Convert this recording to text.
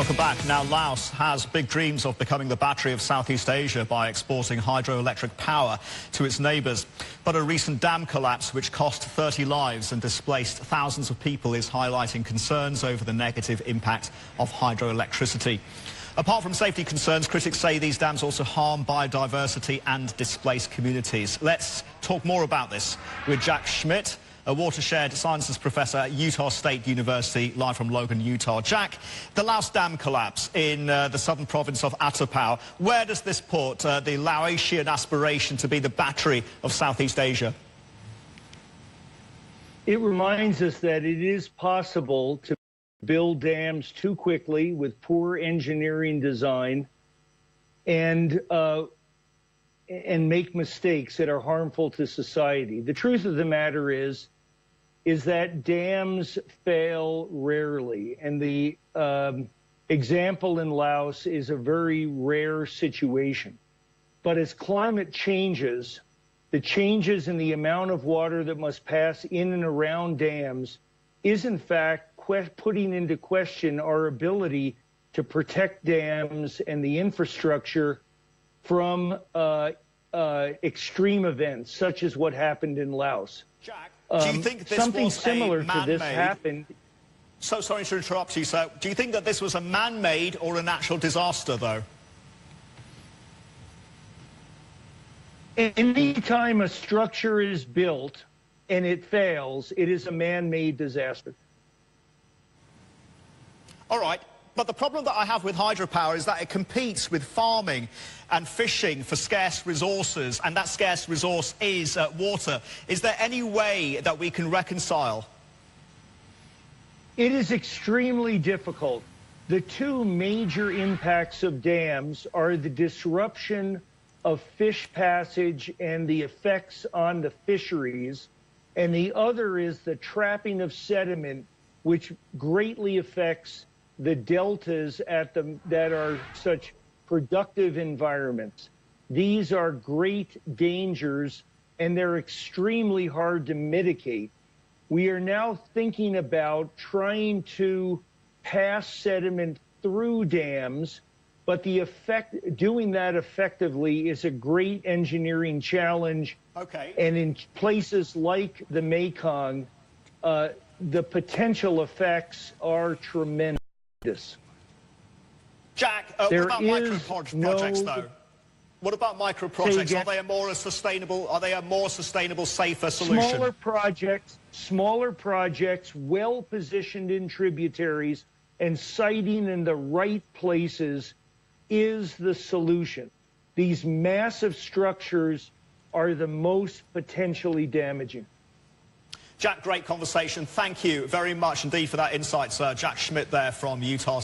Welcome back. Now, Laos has big dreams of becoming the battery of Southeast Asia by exporting hydroelectric power to its neighbours. But a recent dam collapse, which cost 30 lives and displaced thousands of people, is highlighting concerns over the negative impact of hydroelectricity. Apart from safety concerns, critics say these dams also harm biodiversity and displace communities. Let's talk more about this with Jack Schmidt, a Watershed Sciences professor at Utah State University, live from Logan, Utah. Jack, the Laos dam collapse in the southern province of Hydropower, where does this put the Laotian aspiration to be the battery of Southeast Asia? It reminds us that it is possible to build dams too quickly with poor engineering design and make mistakes that are harmful to society. The truth of the matter is that dams fail rarely, and the example in Laos is a very rare situation. But as climate changes, the changes in the amount of water that must pass in and around dams is in fact putting into question our ability to protect dams and the infrastructure from extreme events, such as what happened in Laos. Jack, do you think this something was similar to this happened? So sorry to interrupt you, sir. Do you think that this was a man-made or a natural disaster, though? Anytime a structure is built and it fails, it is a man-made disaster. All right. But the problem that I have with hydropower is that it competes with farming and fishing for scarce resources, and that scarce resource is water. Is there any way that we can reconcile? It is extremely difficult. The two major impacts of dams are the disruption of fish passage and the effects on the fisheries, and the other is the trapping of sediment, which greatly affects the deltas that are such productive environments. These are great dangers, and they're extremely hard to mitigate. We are now thinking about trying to pass sediment through dams, but doing that effectively is a great engineering challenge. Okay. And in places like the Mekong, the potential effects are tremendous. Jack, what about micro projects, though? What about micro projects? Are they a more sustainable, safer solution? Smaller projects, well positioned in tributaries and siting in the right places is the solution. These massive structures are the most potentially damaging. Jack, great conversation. Thank you very much indeed for that insight, sir. Jack Schmidt there from Utah.